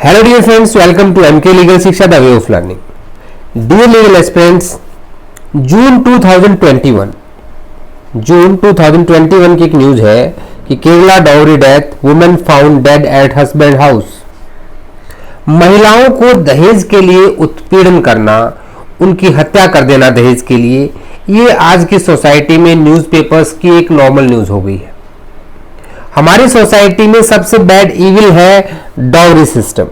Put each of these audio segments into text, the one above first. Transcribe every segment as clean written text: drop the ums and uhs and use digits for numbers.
Hello dear friends, welcome to MK Legal Shiksha, the way of learning. Dear legal aspirants, जून 2021 की एक news है कि Kerala dowry death, women found dead eight husband house. महिलाओं को दहेज के लिए उत्पीड़न करना, उनकी हत्या कर देना दहेज के लिए, ये आज की सोसाइटी में न्यूज़पेपर्स की एक नॉर्मल न्यूज हो गई है। हमारी सोसाइटी में सबसे बैड इविल है डाउरी सिस्टम।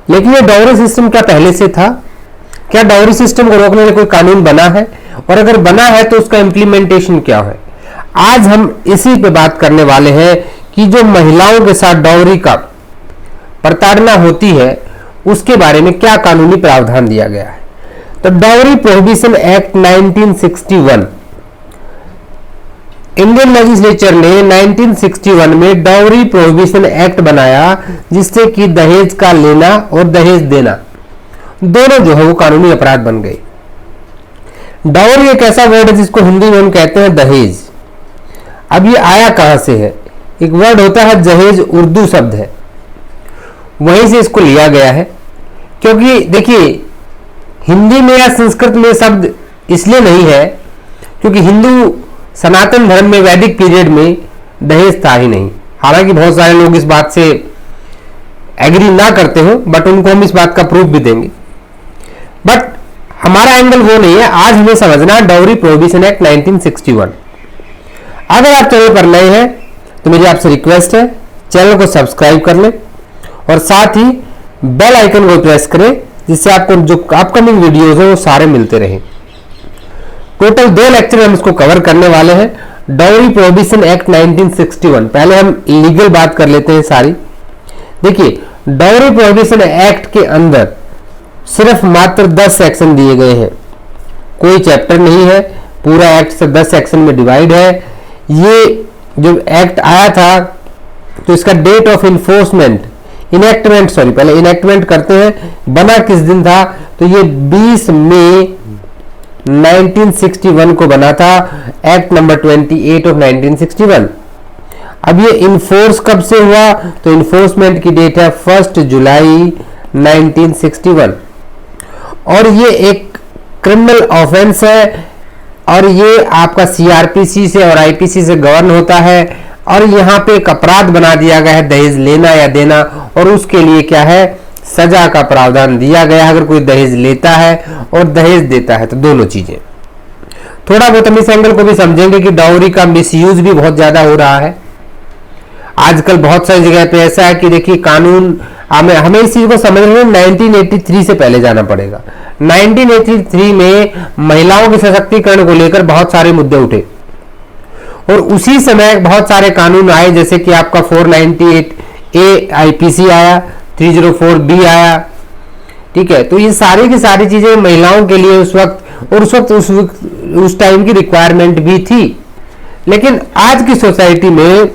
लेकिन ये डाउरी सिस्टम क्या पहले से था? क्या डाउरी सिस्टम को रोकने के लिए कोई कानून बना है? और अगर बना है तो उसका इंप्लीमेंटेशन क्या है? आज हम इसी पे बात करने वाले हैं कि जो महिलाओं के साथ डाउरी का प्रताड़ना होती है उसके बारे में क्या कानूनी प्रावधान दिया गया है। तो dowry prohibition act 1961, Indian legislature ने 1961 में डाउरी प्रोहिबिशन एक्ट बनाया, जिससे कि दहेज का लेना और दहेज देना दोनों जो है वो कानूनी अपराध बन गए। डाउरी एक ऐसा वर्ड है जिसको हिंदी में हम कहते हैं दहेज। अब ये आया कहां से है? एक वर्ड होता है जहेज, उर्दू शब्द है, वहीं से इसको लिया गया है। क्योंकि देखिए, हिंदी में या संस्कृत में शब्द इसलिए नहीं है क्योंकि हिंदू सनातन धर्म में वैदिक पीरियड में दहेज था ही नहीं। हालांकि बहुत सारे लोग इस बात से एग्री ना करते हो, बट उनको हम इस बात का प्रूफ भी देंगे। बट हमारा एंगल वो नहीं है। आज हमें समझना डाउरी प्रोहिबिशन एक्ट 1961। अगर आप चैनल पर नए हैं तो मेरी आपसे रिक्वेस्ट है, चैनल को सब्सक्राइब कर लें और साथ ही बेल आइकन को प्रेस करें, जिससे आपको जो अपकमिंग वीडियोज है वो सारे मिलते रहें। टोटल 2 लेक्चर हम इसको कवर करने वाले हैं। डाउरी प्रोहिबिशन एक्ट 1961, पहले हम लीगल बात कर लेते हैं सारी। देखिए, डाउरी प्रोहिबिशन एक्ट के अंदर सिर्फ मात्र 10 सेक्शन दिए गए हैं, कोई चैप्टर नहीं है। पूरा एक्ट से 10 सेक्शन में डिवाइड है। ये जो एक्ट आया था तो इसका डेट ऑफ इन्फोर्समेंट, पहले इनेक्टमेंट करते हैं, बना किस दिन था? तो ये 20 मई 1961 को बना था, एक्ट नंबर 28 ऑफ 1961। अब ये इन्फोर्स कब से हुआ? तो इन्फोर्समेंट की डेट है 1 जुलाई 1961। और ये एक क्रिमिनल ऑफेंस है और ये आपका सीआरपीसी से और आईपीसी से गवर्न होता है। और यहाँ पे एक अपराध बना दिया गया है दहेज लेना या देना, और उसके लिए क्या है? सजा का प्रावधान दिया गया है अगर कोई दहेज लेता है और दहेज देता है, तो दोनों चीजें। थोड़ा बहुत हम इस एंगल को भी समझेंगे कि डाउरी का मिसयूज भी बहुत ज्यादा हो रहा है आजकल। बहुत सारी जगह पे ऐसा है कि देखिए, कानून हमें इस चीज को समझने में 1983 से पहले जाना पड़ेगा। 1983 में महिलाओं के सशक्तिकरण को लेकर बहुत सारे मुद्दे उठे और उसी समय बहुत सारे कानून आए, जैसे कि आपका 498A आईपीसी आया, 304B आया। ठीक है, तो ये सारी की सारी चीजें महिलाओं के लिए उस वक्त उस टाइम की रिक्वायरमेंट भी थी। लेकिन आज की सोसाइटी में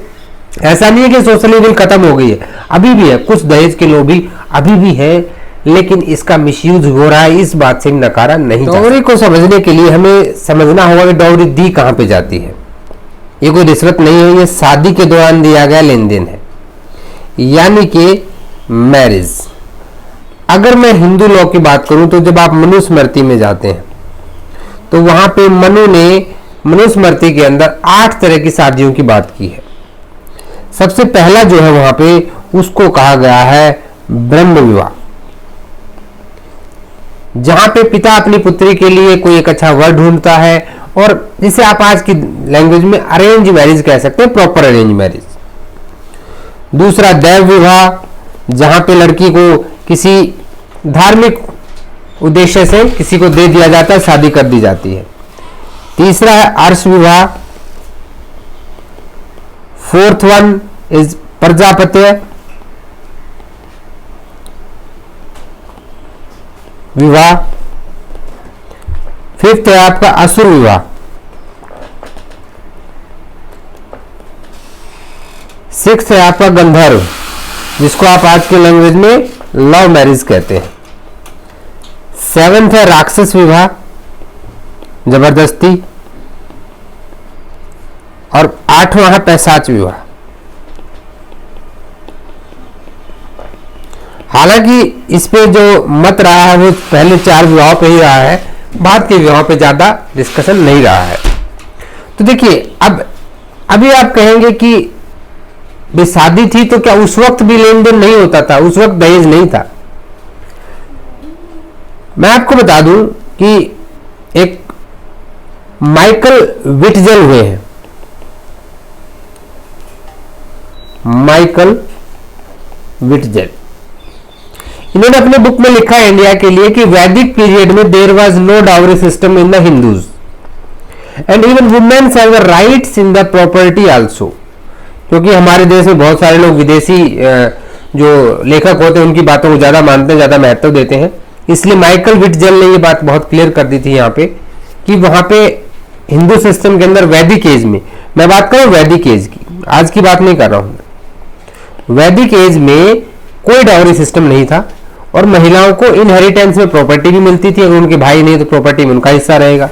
ऐसा नहीं है कि सोशल इविल खत्म हो गई है, अभी भी है। कुछ दहेज के लोग भी अभी भी है, लेकिन इसका मिसयूज हो रहा है, इस बात से नकारा नहीं। डाउरी को समझने के लिए हमें समझना होगा कि डाउरी दी कहां पे जाती है। ये कोई रिश्वत नहीं है, ये शादी के दौरान दिया गया लेन देन है, यानी कि मैरिज। अगर मैं हिंदू लॉ की बात करूं तो जब आप मनुस्मृति में जाते हैं तो वहां पे मनु ने मनुस्मृति के अंदर 8 तरह की शादियों की बात की है। सबसे पहला जो है वहां पे उसको कहा गया है ब्रह्म विवाह, जहां पे पिता अपनी पुत्री के लिए कोई एक अच्छा वर ढूंढता है, और जिसे आप आज की लैंग्वेज में अरेंज मैरिज कह सकते हैं, प्रॉपर अरेंज मैरिज। दूसरा दैव विवाह, जहां पे लड़की को किसी धार्मिक उद्देश्य से किसी को दे दिया जाता है, शादी कर दी जाती है। तीसरा है अर्श विवाह। 4th वन इज प्रजापत्य विवाह। 5th है आपका असुर विवाह। 6th है आपका गंधर्व, जिसको आप आज के लैंग्वेज में लव मैरिज कहते हैं। 7th है राक्षस विवाह, जबरदस्ती। और 8वां है पैशाच विवाह। हालांकि इस पे जो मत रहा है वो पहले 4 विवाहों पे ही रहा है, बाद के विवाहों पे ज्यादा डिस्कशन नहीं रहा है। तो देखिए अब अभी आप कहेंगे कि भी शादी थी तो क्या उस वक्त भी लेन देन नहीं होता था? उस वक्त दहेज नहीं था। मैं आपको बता दूं कि एक माइकल विटजेल हुए हैं, माइकल विटजेल, इन्होंने अपने बुक में लिखा है इंडिया के लिए कि वैदिक पीरियड में there was no dowry system in the Hindus and even womens have rights in the property also. क्योंकि हमारे देश में बहुत सारे लोग विदेशी जो लेखक होते हैं उनकी बातों को ज्यादा मानते हैं, ज्यादा महत्व देते हैं, इसलिए माइकल विटजेल ने ये बात बहुत क्लियर कर दी थी यहाँ पे कि वहां पे हिंदू सिस्टम के अंदर वैदिक एज में, मैं बात कर रहा हूँ वैदिक एज की, आज की बात नहीं कर रहा हूं, वैदिक एज में कोई डाउरी सिस्टम नहीं था और महिलाओं को इनहेरिटेंस में प्रॉपर्टी भी मिलती थी। अगर उनके भाई नहीं तो प्रॉपर्टी में उनका हिस्सा रहेगा।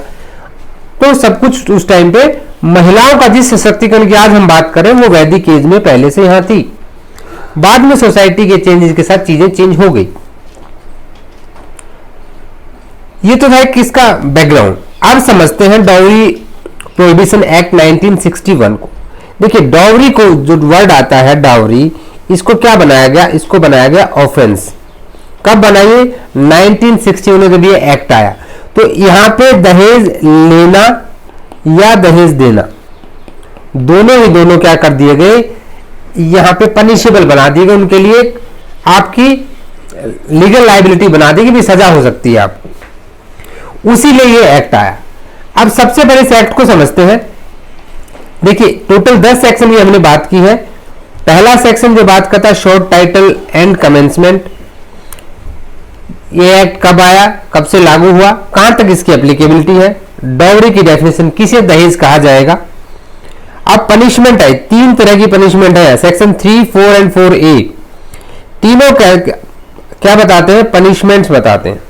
तो सब कुछ उस टाइम पे महिलाओं का जिस सशक्तिकरण की आज हम बात करें वो वैदिक एज में पहले से यहां थी। बाद में सोसाइटी के चेंजेस के साथ चीजें चेंज हो गई। ये तो था किसका बैकग्राउंड। अब समझते हैं डाउरी प्रोहिबिशन एक्ट 1961 को। देखिए डाउरी को जो वर्ड आता है डाउरी, इसको क्या बनाया गया? इसको बनाया गया ऑफेंस। कब बनाइए? 1961 में जब ये एक्ट आया तो यहां पे दहेज लेना या दहेज देना दोनों क्या कर दिए गए, यहां पे पनिशेबल बना दिए गए, उनके लिए आपकी लीगल लाइबिलिटी बना दी कि भी सजा हो सकती है आपको। उसी लिए ये एक्ट आया। अब सबसे पहले इस एक्ट को समझते हैं। देखिए टोटल 10 सेक्शन की हमने बात की है। पहला सेक्शन जो बात करता है शॉर्ट टाइटल एंड कमेंसमेंट। ये एक्ट कब आया, कब से लागू हुआ, कहां तक इसकी एप्लीकेबिलिटी है, डाउरी की डेफिनेशन, किसे दहेज कहा जाएगा। अब पनिशमेंट है, 3 तरह की पनिशमेंट है, सेक्शन 3, 4 एंड 4A। तीनों क्या बताते हैं? पनिशमेंट्स बताते हैं।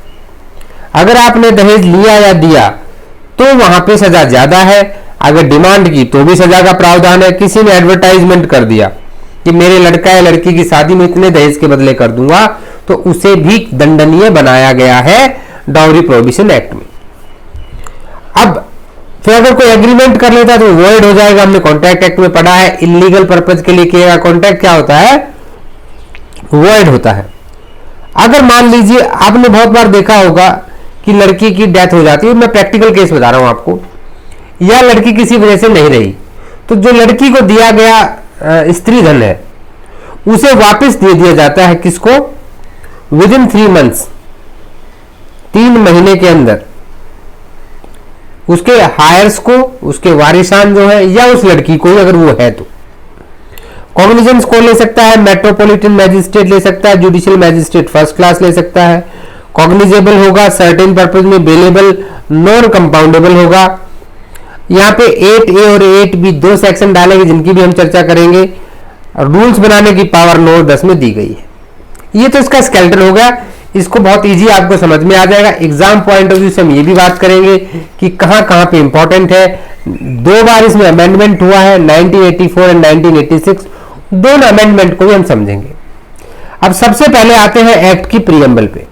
अगर आपने दहेज लिया या दिया तो वहां पे सजा ज्यादा है, अगर डिमांड की तो भी सजा का प्रावधान है। किसी ने एडवर्टाइजमेंट कर दिया कि मेरे लड़का या लड़की की शादी में इतने दहेज के बदले कर दूंगा, तो उसे भी दंडनीय बनाया गया है डाउरी प्रोहिबिशन एक्ट में। अब फिर अगर कोई एग्रीमेंट कर लेता है तो वॉइड हो जाएगा। हमने कॉन्ट्रैक्ट एक्ट में पढ़ा है, इलीगल पर्पज के लिए किया कॉन्ट्रैक्ट क्या होता है? वॉइड होता है। अगर मान लीजिए आपने बहुत बार देखा होगा कि लड़की की डेथ हो जाती है, मैं प्रैक्टिकल केस बता रहा हूं आपको, या लड़की किसी वजह से नहीं रही, तो जो लड़की को दिया गया स्त्री धन है उसे वापस दे दिया जाता है। किसको? विद इन 3 मंथ्स, 3 महीने के अंदर उसके हायर्स को, उसके वारिसान जो है, या उस लड़की को अगर वो है तो। कॉग्निजेंस कौन ले सकता है? मेट्रोपॉलिटन मैजिस्ट्रेट ले सकता है, जुडिशियल मैजिस्ट्रेट फर्स्ट क्लास ले सकता है। कॉग्निजेबल होगा, सर्टेन पर्पज में बेलेबल, नॉन कंपाउंडेबल होगा। यहाँ पे 8A और 8B 2 सेक्शन डालेंगे जिनकी भी हम चर्चा करेंगे। रूल्स बनाने की पावर नोट 10 में दी गई है। ये तो इसका स्केलेटन हो गया, इसको बहुत इजी आपको समझ में आ जाएगा। एग्जाम पॉइंट ऑफ व्यू से हम ये भी बात करेंगे कि कहां कहां पे इंपॉर्टेंट है। 2 बार इसमें अमेंडमेंट हुआ है, 1984 एंड 1986, दोनों अमेंडमेंट को भी हम समझेंगे। अब सबसे पहले आते हैं एक्ट की प्रीएम्बल पे।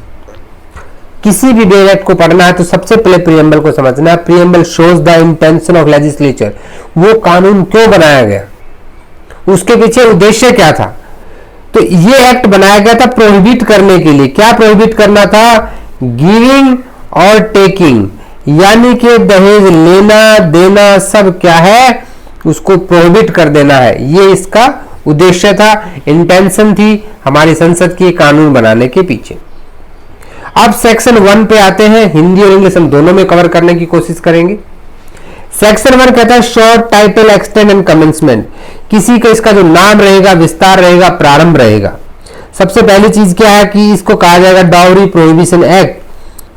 किसी भी बिल एक्ट को पढ़ना है तो सबसे पहले प्रीएम्बल को समझना है। Preamble shows the intention of legislature, वो कानून क्यों बनाया गया, उसके पीछे उद्देश्य क्या था। तो ये एक्ट बनाया गया था प्रोहिबिट करने के लिए। क्या प्रोहिबिट करना था? गिविंग और टेकिंग, यानी कि दहेज लेना देना सब क्या है, उसको प्रोहिबिट कर देना है। ये इसका उद्देश्य था, इंटेंशन थी हमारी संसद की कानून बनाने के पीछे। अब सेक्शन 1 पे आते हैं। हिंदी और इंग्लिश हम दोनों में कवर करने की कोशिश करेंगे। सेक्शन 1 कहता है short title extend and commencement. किसी का इसका जो नाम रहेगा, विस्तार रहेगा, प्रारंभ रहेगा। सबसे पहली चीज क्या है कि इसको कहा जाएगा डाउरी प्रोहिबिशन एक्ट,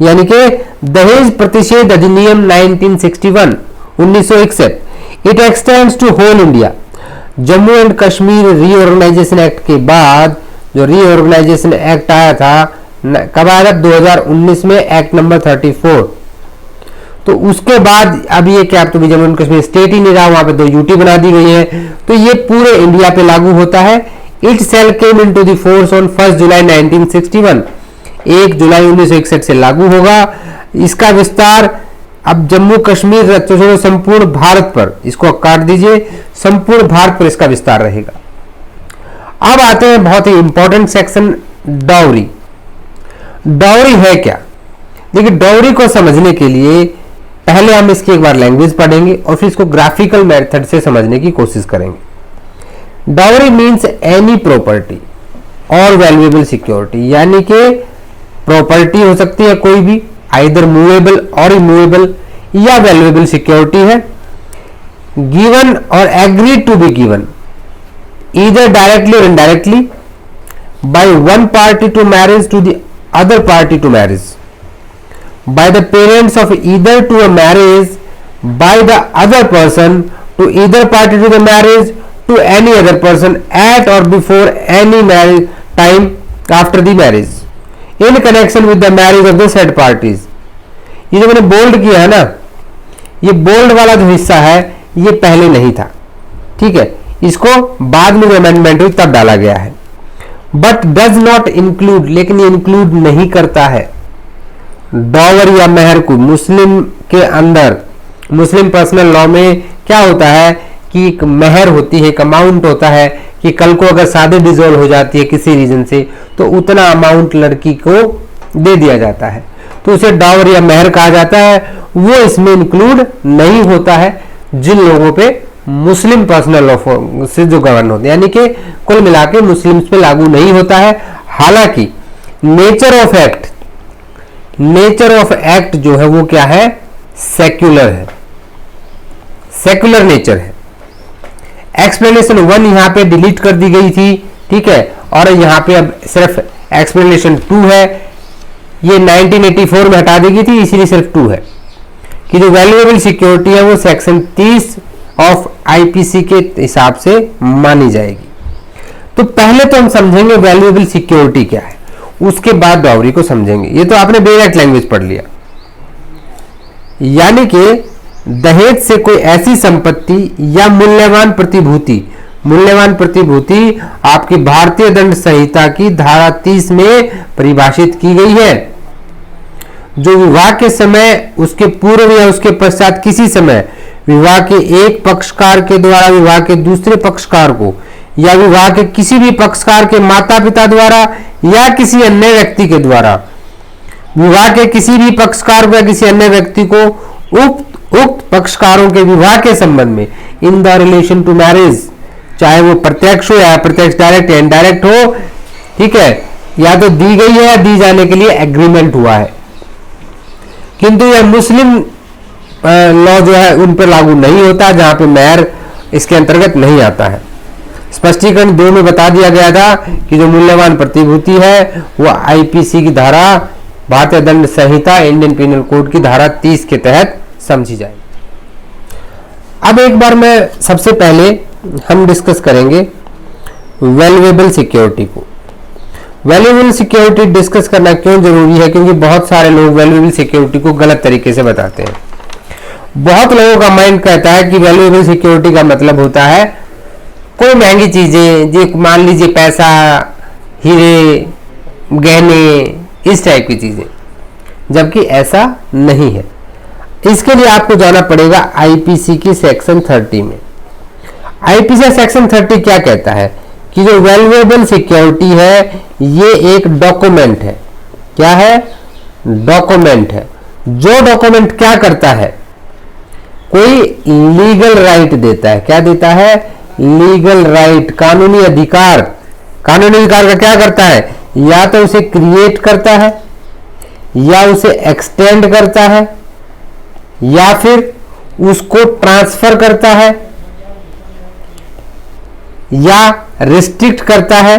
यानी कि दहेज प्रतिषेध अधिनियम 1961। It extends to whole India. Jammu and Kashmir reorganisation act के बाद जो रीऑर्गेनाइजेशन एक्ट आया था, कब आया था? 2019 में, एक्ट नंबर 34। तो उसके बाद अब ये क्या, तो जम्मू एंड कश्मीर स्टेट ही नहीं रहा, वहां पे 2 यूटी बना दी गई है। तो ये पूरे इंडिया पे लागू होता है। It shall came into the force on 1 जुलाई 1961, 1 जुलाई 1961 से लागू होगा। इसका विस्तार अब जम्मू कश्मीर छोड़ो संपूर्ण भारत पर, इसको काट दीजिए, संपूर्ण भारत पर इसका विस्तार रहेगा। अब आते हैं बहुत ही इंपॉर्टेंट सेक्शन, डाउरी। डाउरी है क्या? देखिए, डाउरी को समझने के लिए पहले हम इसकी एक बार लैंग्वेज पढ़ेंगे और फिर इसको ग्राफिकल मेथड से समझने की कोशिश करेंगे। डाउरी मीन्स एनी प्रॉपर्टी और वैल्यूएबल सिक्योरिटी, यानी कि प्रॉपर्टी हो सकती है कोई भी, आइदर मूवेबल और इमूवेबल, या वैल्यूएबल सिक्योरिटी है, गिवन और agreed to be given either directly or indirectly by one party to marriage to the other party to marriage, by the parents of either to a marriage, by the other person to either party to the marriage to any other person at or before any marriage time after the marriage in connection with the marriage of the said parties। ये जो मैंने bold किया है ना, ये bold वाला जो हिस्सा है ये पहले नहीं था, ठीक है, इसको बाद में जो अमेंडमेंट हुई तब डाला गया है। बट डज नॉट इंक्लूड, लेकिन ये इंक्लूड नहीं करता है डॉवर या मेहर को। मुस्लिम के अंदर, मुस्लिम पर्सनल लॉ में क्या होता है कि एक मेहर होती है, एक अमाउंट होता है कि कल को अगर शादी डिसॉल्व हो जाती है किसी रीजन से तो उतना अमाउंट लड़की को दे दिया जाता है, तो उसे डॉवर या मेहर कहा जाता है। वो इसमें इंक्लूड नहीं होता है जिन लोगों पे मुस्लिम पर्सनल लॉ से जो गवर्न होते हैं, यानी कि कुल मिला के मुस्लिम्स पे लागू नहीं होता है। हालांकि नेचर ऑफ एक्ट जो है वो क्या है, सेक्युलर है, सेक्युलर नेचर है। एक्सप्लेनेशन 1 यहां पे डिलीट कर दी गई थी, ठीक है, और यहां पे अब सिर्फ एक्सप्लेनेशन 2 है, ये 1984 में हटा दी गई थी, इसीलिए सिर्फ 2 है कि जो वैल्यूएबल सिक्योरिटी है वो सेक्शन 30 ऑफ आईपीसी के हिसाब से मानी जाएगी। तो पहले तो हम समझेंगे वैल्यूएबल सिक्योरिटी क्या है, उसके बाद डाउरी को समझेंगे। ये तो आपने बेडाइरेक्ट लैंग्वेज पढ़ लिया, यानी कि दहेज से कोई ऐसी संपत्ति या मूल्यवान प्रतिभूति आपकी भारतीय दंड संहिता की धारा 30 में परिभाषित की गई है, जो विवाह के समय, उसके पूर्व या उसके पश्चात किसी समय विवाह के एक पक्षकार के द्वारा विवाह के दूसरे पक्षकार को, या विवाह के किसी भी पक्षकार के माता पिता द्वारा या किसी अन्य व्यक्ति के द्वारा, विवाह के किसी भी पक्षकार या किसी अन्य व्यक्ति को उक्त पक्षकारों के विवाह के संबंध में in the relation to marriage, चाहे वो प्रत्यक्ष हो या अप्रत्यक्ष, डायरेक्ट या इनडायरेक्ट हो, ठीक है, या तो दी गई है या दी जाने के लिए एग्रीमेंट हुआ है। किंतु यह मुस्लिम लॉ जो है उन पर लागू नहीं होता, जहां पे मेहर इसके अंतर्गत नहीं आता है। स्पष्टीकरण 2 में बता दिया गया था कि जो मूल्यवान प्रतिभूति है वो आईपीसी की धारा, भारतीय दंड संहिता, इंडियन पिनल कोड की धारा 30 के तहत समझी जाएगी। अब एक बार मैं सबसे पहले हम डिस्कस करेंगे वैल्यूएबल सिक्योरिटी को। वैल्यूएबल सिक्योरिटी डिस्कस करना क्यों जरूरी है? क्योंकि बहुत सारे लोग वैल्यूएबल सिक्योरिटी को गलत तरीके से बताते हैं। बहुत लोगों का माइंड कहता है कि वैल्यूएबल सिक्योरिटी का मतलब होता है कोई महंगी चीजें, जो मान लीजिए पैसा, हीरे, गहने, इस टाइप की चीजें, जबकि ऐसा नहीं है। इसके लिए आपको जाना पड़ेगा आईपीसी की सेक्शन 30 में। आईपीसी सेक्शन 30 क्या कहता है कि जो वैल्यूएबल सिक्योरिटी है ये एक डॉक्यूमेंट है। क्या है? डॉक्यूमेंट है। जो डॉक्यूमेंट क्या करता है? कोई लीगल राइट देता है। क्या देता है? लीगल राइट, कानूनी अधिकार। कानूनी अधिकार का क्या करता है? या तो उसे क्रिएट करता है, या उसे एक्सटेंड करता है, या फिर उसको ट्रांसफर करता है, या रिस्ट्रिक्ट करता है,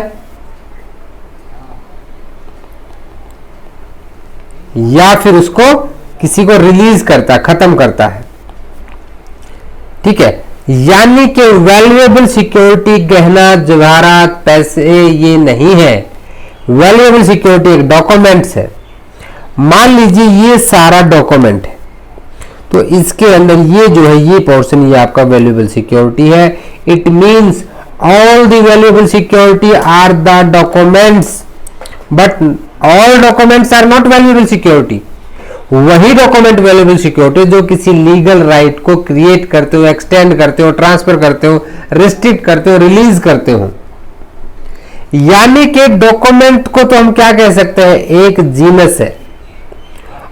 या फिर उसको किसी को रिलीज करता, खत्म करता है। ठीक है, यानी कि वैल्यूएबल सिक्योरिटी गहना, जवाहरात, पैसे ये नहीं है। वैल्यूएबल सिक्योरिटी एक डॉक्यूमेंट्स है। मान लीजिए ये सारा डॉक्यूमेंट है, तो इसके अंदर ये जो है, ये पोर्शन, ये आपका वैल्यूएबल सिक्योरिटी है। It means all the valuable security are the documents, but all documents are not valuable security. वही डॉक्यूमेंट वैल्यूएबल सिक्योरिटी जो किसी लीगल राइट को क्रिएट करते हो, एक्सटेंड करते हो, ट्रांसफर करते हो, रिस्ट्रिक्ट करते हो, रिलीज करते हो। यानी कि डॉक्यूमेंट को तो हम क्या कह सकते हैं, एक जीनस है,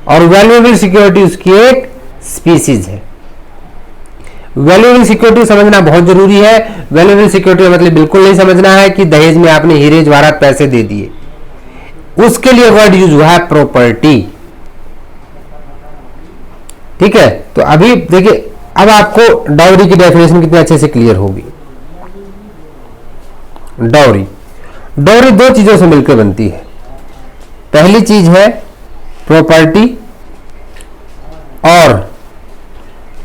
और वैल्यूएबल सिक्योरिटी उसकी एक स्पीसीज है। वैल्यूएबल सिक्योरिटी समझना बहुत जरूरी है। वैल्यूएबल सिक्योरिटी मतलब बिल्कुल नहीं समझना है कि दहेज में आपने हीरे जवाहरात पैसे दे दिए, उसके लिए वर्ड यूज हुआ है प्रॉपर्टी। ठीक है, तो अभी देखिए, अब आपको डाउरी की डेफिनेशन कितने अच्छे से क्लियर होगी। डाउरी, डाउरी दो चीजों से मिलकर बनती है। पहली चीज है प्रॉपर्टी और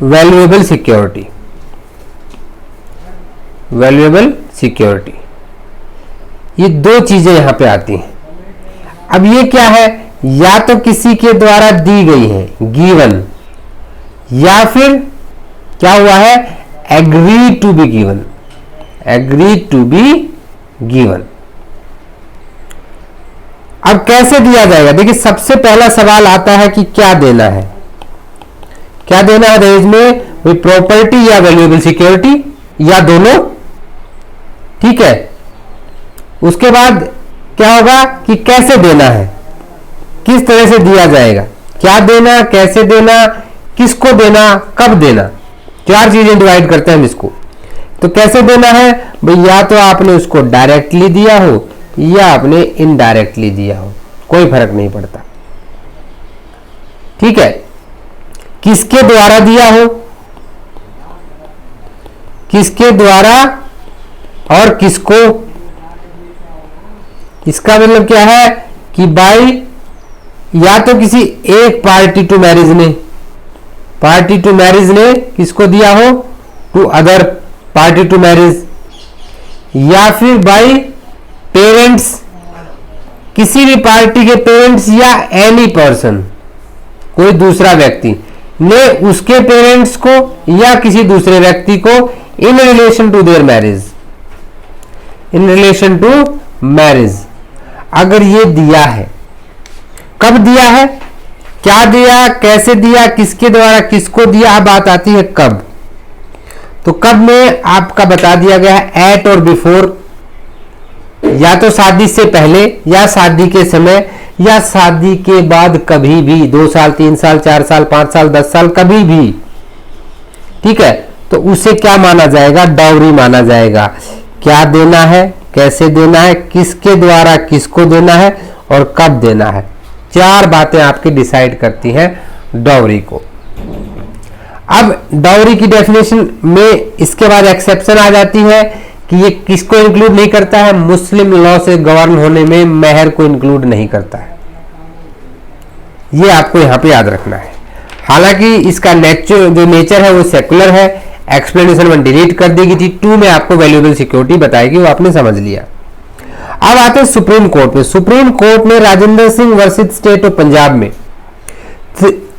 वैल्यूएबल सिक्योरिटी। वैल्यूएबल सिक्योरिटी, ये दो चीजें यहां पे आती हैं। अब ये क्या है, या तो किसी के द्वारा दी गई है, गिवन, या फिर क्या हुआ है, agree to be given. Agree to be given. अब कैसे दिया जाएगा, देखिए सबसे पहला सवाल आता है कि क्या देना है। क्या देना है दहेज में, कोई प्रॉपर्टी या वैल्यूएबल सिक्योरिटी, या दोनों। ठीक है, उसके बाद क्या होगा कि कैसे देना है, किस तरह से दिया जाएगा, क्या देना, कैसे देना, किसको देना, कब देना। चार चीजें डिवाइड करते हैं हम इसको। तो कैसे देना है भाई, या तो आपने उसको डायरेक्टली दिया हो या आपने इनडायरेक्टली दिया हो, कोई फर्क नहीं पड़ता। ठीक है, किसके द्वारा दिया हो, किसके द्वारा और किसको। इसका मतलब क्या है कि बाई, या तो किसी एक पार्टी टू मैरिज ने, पार्टी टू मैरिज ने किसको दिया हो, to other party to marriage, या फिर बाई पेरेंट्स, किसी भी पार्टी के पेरेंट्स, या एनी पर्सन, कोई दूसरा व्यक्ति ने उसके पेरेंट्स को या किसी दूसरे व्यक्ति को in relation to their marriage, in relation to marriage. अगर ये दिया है, कब दिया है, क्या दिया, कैसे दिया, किसके द्वारा किसको दिया। अब बात आती है कब। तो कब में आपका बता दिया गया है एट और बिफोर, या तो शादी से पहले, या शादी के समय, या शादी के बाद कभी भी, 2 साल 3 साल 4 साल 5 साल 10 साल कभी भी। ठीक है, तो उसे क्या माना जाएगा, डाउरी माना जाएगा। क्या देना है, कैसे देना है, किसके द्वारा किसको देना है और कब देना है। चार बातें आपकी डिसाइड करती हैं डाउरी को। अब डाउरी की डेफिनेशन में इसके बाद एक्सेप्शन आ जाती है कि ये किसको इंक्लूड नहीं करता है, मुस्लिम लॉ से गवर्न होने में मेहर को इंक्लूड नहीं करता है। ये आपको यहां पे याद रखना है। हालांकि इसका जो नेचर है वो सेकुलर है। एक्सप्लेनेशन 1 डिलीट कर देगी थी, 2 में आपको वैल्यूएबल सिक्योरिटी बताएगी, वो आपने समझ लिया। अब आते हैं सुप्रीम कोर्ट पे। सुप्रीम कोर्ट में Rajendra Singh versus state of Punjab में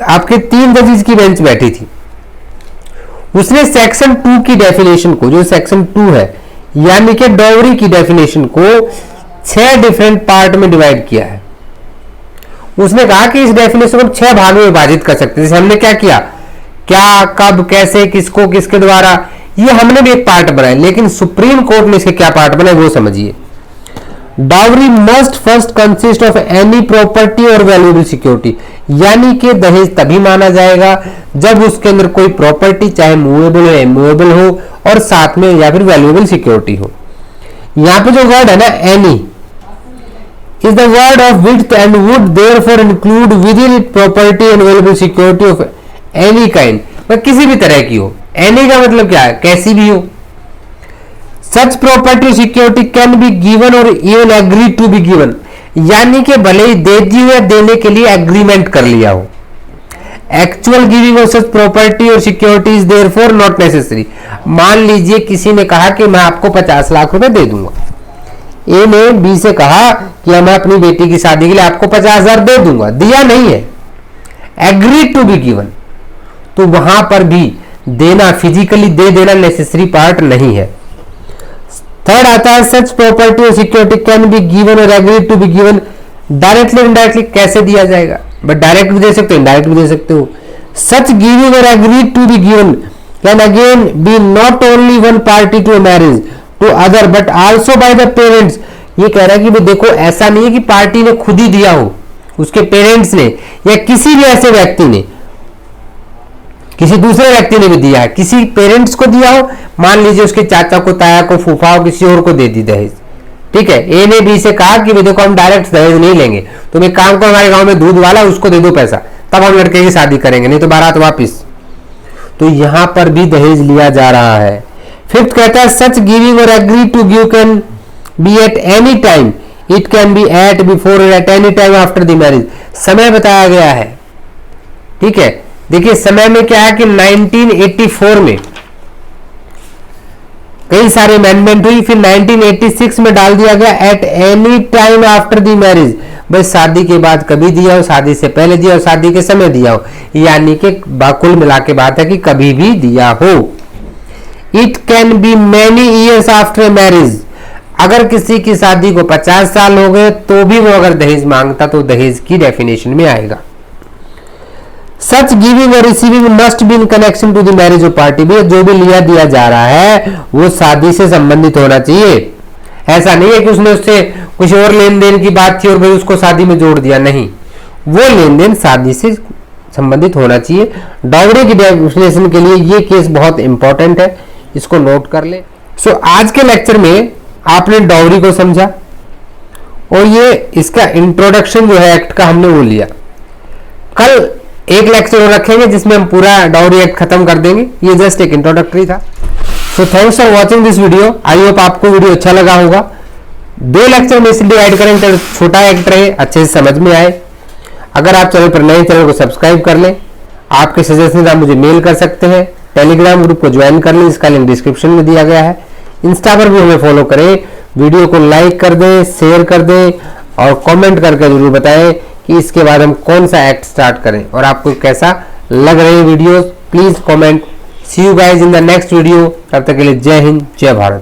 आपके 3 जजेस की बेंच बैठी थी। उसने सेक्शन 2 की डेफिनेशन को, जो सेक्शन 2 है, यानी कि डाउरी की डेफिनेशन को 6 डिफरेंट पार्ट में डिवाइड किया है। उसने कहा कि इस डेफिनेशन को 6 भागों में विभाजित कर सकते हैं। जैसे हमने क्या किया, क्या, कब, कैसे, किसको, किसके द्वारा, ये हमने भी एक पार्ट बनाया, लेकिन सुप्रीम कोर्ट ने इसके क्या पार्ट बनाए वो समझिए। Dowry must first consist of any property और वैल्यूएबल सिक्योरिटी, यानी कि दहेज तभी माना जाएगा जब उसके अंदर कोई प्रॉपर्टी, चाहे मूवेबल हो, इमूवेबल हो, और साथ में या फिर वैल्यूएबल सिक्योरिटी हो। यहां पे जो वर्ड है ना, any is the word of width and would therefore include within it property and valuable security of any kind, किसी भी तरह की हो। any का मतलब क्या है, कैसी भी हो। such property security can be given or even agreed to be given, यानी कि भले ही दे दी हो या देने के लिए एग्रीमेंट कर लिया हो। Actual giving of such property और security is therefore not necessary. मान लीजिए किसी ने कहा कि मैं आपको 50 लाख रुपए दे दूंगा, ए ने बी से कहा कि मैं अपनी बेटी की शादी के लिए आपको 50,000 दे दूंगा, दिया नहीं है, एग्रीड टू बी गिवन, तो वहां पर भी देना, फिजिकली दे देना नेसेसरी पार्ट नहीं है। थर्ड आता है सच प्रॉपर्टी और सिक्योरिटी कैन बी गिवन और agreed to be given directly indirectly. कैसे दिया जाएगा? बट डायरेक्ट भी दे सकते हो, इनडायरेक्ट भी दे सकते हो। सच गिविंग और agreed to be given can again be not only one party to marriage to other but also by the parents. ये कह रहा है कि भाई देखो, ऐसा नहीं है कि पार्टी ने खुद ही दिया हो, उसके पेरेंट्स ने या किसी भी ऐसे व्यक्ति ने, किसी दूसरे व्यक्ति ने भी दिया है, किसी पेरेंट्स को दिया हो, मान लीजिए उसके चाचा को, ताया को, फूफा को, किसी और को दे दी दहेज, ठीक है। ए ने बी से कहा कि देखो हम डायरेक्ट दहेज नहीं लेंगे, तुम एक काम करो, हमारे गांव में दूध वाला, उसको दे दो पैसा, तब हम लड़के की शादी करेंगे, नहीं तो बारात वापिस। तो यहां पर भी दहेज लिया जा रहा है। फिफ्थ कहता है सच गिविंग और agree to give can be at any time, it can be at before at any time after the marriage. समय बताया गया है, ठीक है। देखिए समय में क्या है कि 1984 में कई सारे अमेंडमेंट हुई, फिर 1986 में डाल दिया गया eight any time after the marriage. भाई शादी के बाद कभी दिया हो, शादी से पहले दिया हो, शादी के समय दिया हो, यानी कि कुल मिला के बात है कि कभी भी दिया हो। It can be many years after marriage. अगर किसी की शादी को 50 साल हो गए तो भी वो अगर दहेज मांगता तो दहेज की डेफिनेशन में आएगा। सच गिविंग और receiving must be in connection to the marriage of party. भी जो भी लिया दिया जा रहा है वो शादी से संबंधित होना चाहिए। ऐसा नहीं है कि उसने उससे कुछ और लेन देन की बात थी और भाई उसको शादी में जोड़ दिया, नहीं, वो लेन देन शादी से संबंधित होना चाहिए। डाउरी की डेफिनेशन के लिए ये केस बहुत इंपॉर्टेंट है, इसको नोट कर ले। सो आज के लेक्चर में आपने डाउरी को समझा और ये इसका इंट्रोडक्शन जो है एक्ट का हमने वो लिया। कल एक लेक्चर रखेंगे जिसमें हम पूरा डाउरी एक्ट खत्म कर देंगे, ये जस्ट एक इंट्रोडक्टरी था। So thanks for watching this video. I hope आपको वीडियो अच्छा लगा होगा। 2 लेक्चर में इसे डिवाइड करेंगे तो छोटा एक्ट रहे, अच्छे से समझ में आए। अगर आप चैनल पर नए, चैनल को सब्सक्राइब कर लें। आपके सजेशन आप मुझे मेल कर सकते हैं। टेलीग्राम ग्रुप को ज्वाइन कर लें, इसका लिंक डिस्क्रिप्शन में दिया गया है। इंस्टा पर भी हमें फॉलो करें। वीडियो को लाइक कर दें, शेयर कर दें और कमेंट करके जरूर बताएं कि इसके बाद हम कौन सा एक्ट स्टार्ट करें और आपको कैसा लग रहे हैं videos. Please comment. See you guys in the next video. तब तक के लिए जय हिंद, जय भारत।